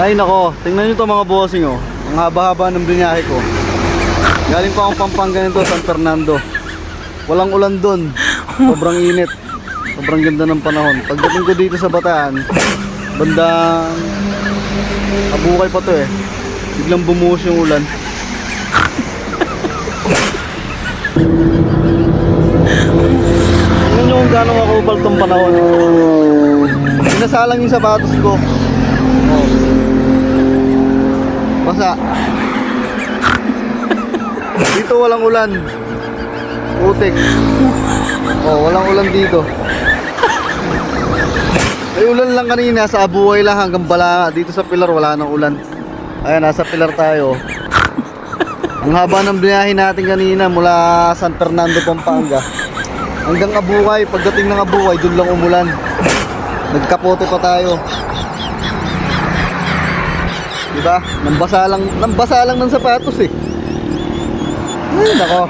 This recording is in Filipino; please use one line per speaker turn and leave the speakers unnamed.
Ay nako, tingnan nyo to mga bossing oh. Ang haba-haba ng binyahe ko. Galing pa akong Pampanga nito, San Fernando. Walang ulan dun. Sobrang init. Sobrang ganda ng panahon. Pagdating ko dito sa Bataan, bandang Abukay pa to eh. Biglang bumuhos yung ulan. Tingnan nyo kung gano'ng kakupal tong panahon. Sinasalang yung sapatos ko. Oh. Basa. Dito walang ulan. Putik. Oh, walang ulan dito. May ulan lang kanina sa Abuhay lang hanggang Balanga. Dito sa Pilar wala nang ulan. Ayan, nasa Pilar tayo. Ang haba ng biyahe natin kanina mula San Fernando, Pampanga hanggang Abuhay. Pagdating ng Abuhay, doon lang umulan. Nagkapote pa tayo. Diba? Nambasa lang ng sapatos eh. Ay, nako.